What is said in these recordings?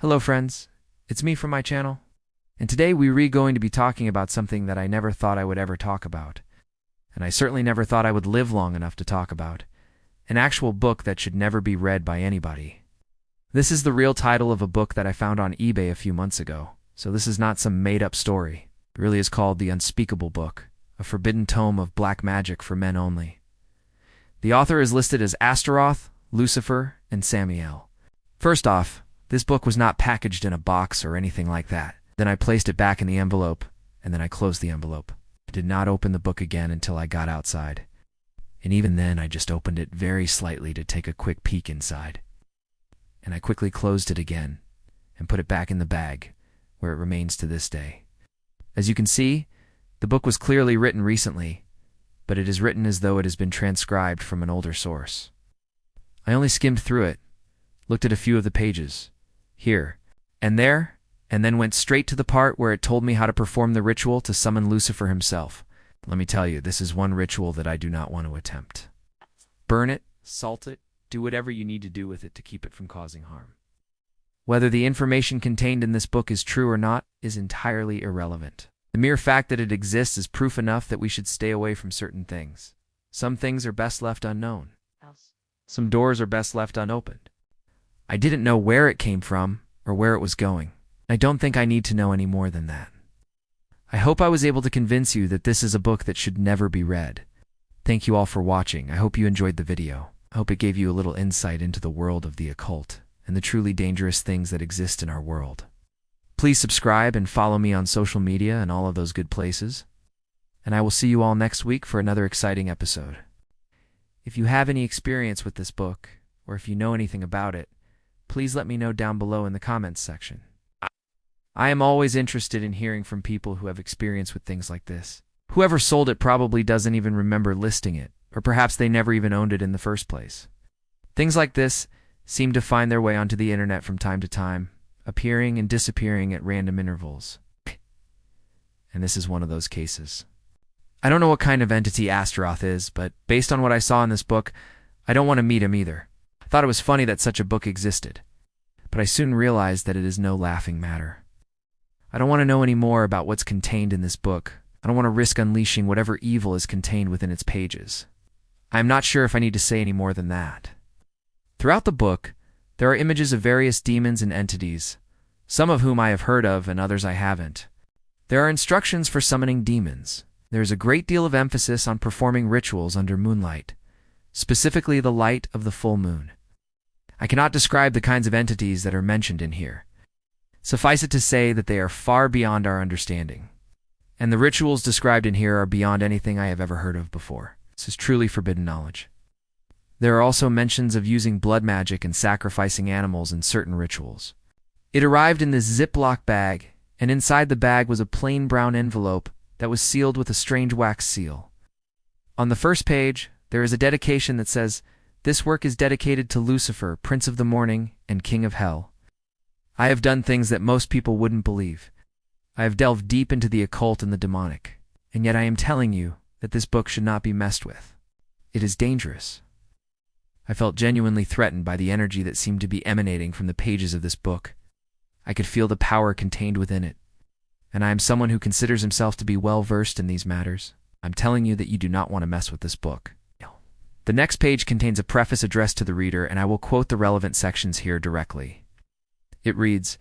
Hello friends, it's me from my channel, and today we're going to be talking about something that I never thought I would ever talk about, and I certainly never thought I would live long enough to talk about, an actual book that should never be read by anybody. This is the real title of a book that I found on eBay a few months ago, so this is not some made-up story. It really is called The Unspeakable Book, a forbidden tome of black magic for men only. The author is listed as Astaroth, Lucifer, and Samael. First off, this book was not packaged in a box or anything like that. Then I placed it back in the envelope, and then I closed the envelope. I did not open the book again until I got outside. And even then, I just opened it very slightly to take a quick peek inside. And I quickly closed it again and put it back in the bag, where it remains to this day. As you can see, the book was clearly written recently, but it is written as though it has been transcribed from an older source. I only skimmed through it, looked at a few of the pages, here and there, and then went straight to the part where it told me how to perform the ritual to summon Lucifer himself. Let me tell you, this is one ritual that I do not want to attempt. Burn it, salt it, do whatever you need to do with it to keep it from causing harm. Whether the information contained in this book is true or not is entirely irrelevant. The mere fact that it exists is proof enough that we should stay away from certain things. Some things are best left unknown. Some doors are best left unopened. I didn't know where it came from or where it was going. I don't think I need to know any more than that. I hope I was able to convince you that this is a book that should never be read. Thank you all for watching. I hope you enjoyed the video. I hope it gave you a little insight into the world of the occult and the truly dangerous things that exist in our world. Please subscribe and follow me on social media and all of those good places. And I will see you all next week for another exciting episode. If you have any experience with this book, or if you know anything about it, please let me know down below in the comments section. I am always interested in hearing from people who have experience with things like this. Whoever sold it probably doesn't even remember listing it, or perhaps they never even owned it in the first place. Things like this seem to find their way onto the internet from time to time, appearing and disappearing at random intervals. And this is one of those cases. I don't know what kind of entity Astaroth is, but based on what I saw in this book, I don't want to meet him either. I thought it was funny that such a book existed, but I soon realized that it is no laughing matter. I don't want to know any more about what's contained in this book. I don't want to risk unleashing whatever evil is contained within its pages. I am not sure if I need to say any more than that. Throughout the book, there are images of various demons and entities, some of whom I have heard of and others I haven't. There are instructions for summoning demons. There is a great deal of emphasis on performing rituals under moonlight, specifically the light of the full moon. I cannot describe the kinds of entities that are mentioned in here. Suffice it to say that they are far beyond our understanding. And the rituals described in here are beyond anything I have ever heard of before. This is truly forbidden knowledge. There are also mentions of using blood magic and sacrificing animals in certain rituals. It arrived in this Ziploc bag, and inside the bag was a plain brown envelope that was sealed with a strange wax seal. On the first page, there is a dedication that says, "This work is dedicated to Lucifer, Prince of the Morning and King of Hell." I have done things that most people wouldn't believe. I have delved deep into the occult and the demonic, and yet I am telling you that this book should not be messed with. It is dangerous. I felt genuinely threatened by the energy that seemed to be emanating from the pages of this book. I could feel the power contained within it, and I am someone who considers himself to be well-versed in these matters. I'm telling you that you do not want to mess with this book. The next page contains a preface addressed to the reader, and I will quote the relevant sections here directly. It reads,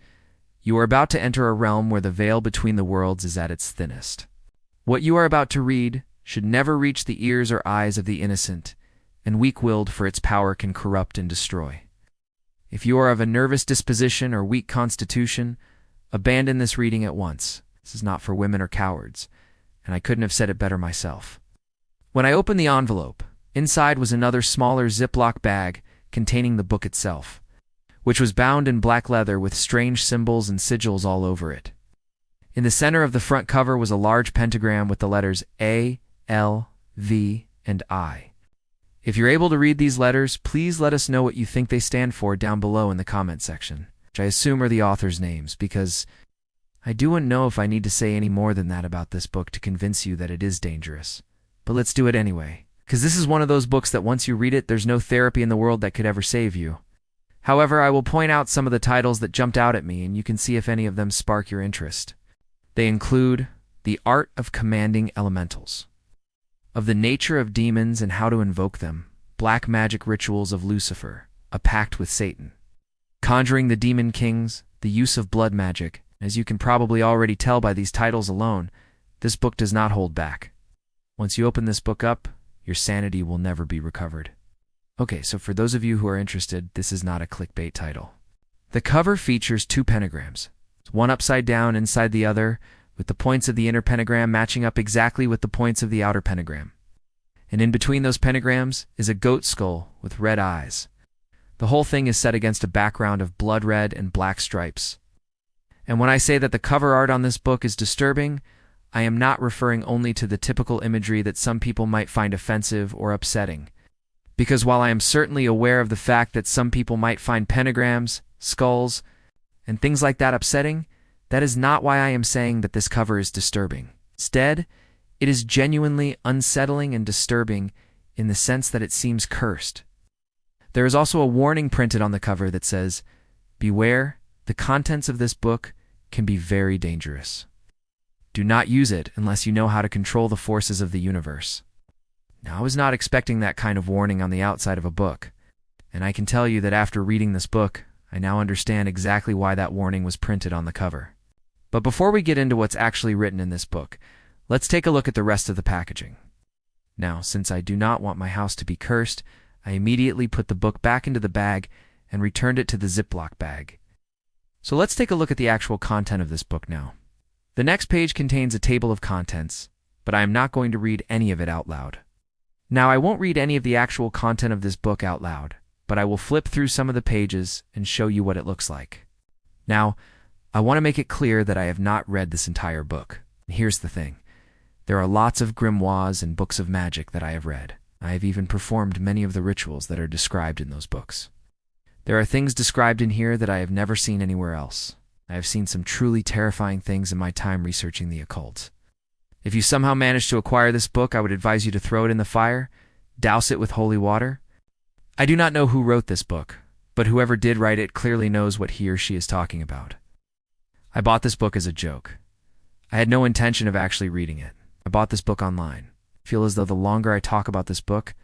"You are about to enter a realm where the veil between the worlds is at its thinnest. What you are about to read should never reach the ears or eyes of the innocent and weak-willed, for its power can corrupt and destroy. If you are of a nervous disposition or weak constitution, abandon this reading at once. This is not for women or cowards, and I couldn't have said it better myself." When I opened the envelope, inside was another smaller Ziploc bag containing the book itself, which was bound in black leather with strange symbols and sigils all over it. In the center of the front cover was a large pentagram with the letters A, L, V, and I. If you're able to read these letters, please let us know what you think they stand for down below in the comment section, which I assume are the authors' names, because I don't know if I need to say any more than that about this book to convince you that it is dangerous. But let's do it anyway, because this is one of those books that once you read it, there's no therapy in the world that could ever save you. However, I will point out some of the titles that jumped out at me, and you can see if any of them spark your interest. They include The Art of Commanding Elementals, Of the Nature of Demons and How to Invoke Them, Black Magic Rituals of Lucifer, A Pact with Satan, Conjuring the Demon Kings, The Use of Blood Magic. As you can probably already tell by these titles alone, this book does not hold back. Once you open this book up, your sanity will never be recovered. Okay, so for those of you who are interested, this is not a clickbait title. The cover features two pentagrams, one upside down inside the other, with the points of the inner pentagram matching up exactly with the points of the outer pentagram. And in between those pentagrams is a goat skull with red eyes. The whole thing is set against a background of blood red and black stripes. And when I say that the cover art on this book is disturbing, I am not referring only to the typical imagery that some people might find offensive or upsetting. Because while I am certainly aware of the fact that some people might find pentagrams, skulls, and things like that upsetting, that is not why I am saying that this cover is disturbing. Instead, it is genuinely unsettling and disturbing in the sense that it seems cursed. There is also a warning printed on the cover that says, "Beware, the contents of this book can be very dangerous. Do not use it unless you know how to control the forces of the universe." Now, I was not expecting that kind of warning on the outside of a book, and I can tell you that after reading this book, I now understand exactly why that warning was printed on the cover. But before we get into what's actually written in this book, let's take a look at the rest of the packaging. Now, since I do not want my house to be cursed, I immediately put the book back into the bag and returned it to the Ziploc bag. So let's take a look at the actual content of this book now. The next page contains a table of contents, but I am not going to read any of it out loud. Now, I won't read any of the actual content of this book out loud, but I will flip through some of the pages and show you what it looks like. Now, I want to make it clear that I have not read this entire book. Here's the thing. There are lots of grimoires and books of magic that I have read. I have even performed many of the rituals that are described in those books. There are things described in here that I have never seen anywhere else. I have seen some truly terrifying things in my time researching the occult. If you somehow manage to acquire this book, I would advise you to throw it in the fire, douse it with holy water. I do not know who wrote this book, but whoever did write it clearly knows what he or she is talking about. I bought this book as a joke. I had no intention of actually reading it. I bought this book online. I feel as though the longer I talk about this book,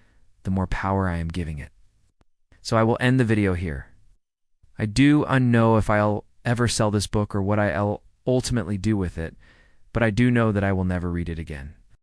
the more power I am giving it. So I will end the video here. I do unknow if I'll ever sell this book or what I'll ultimately do with it, but I do know that I will never read it again.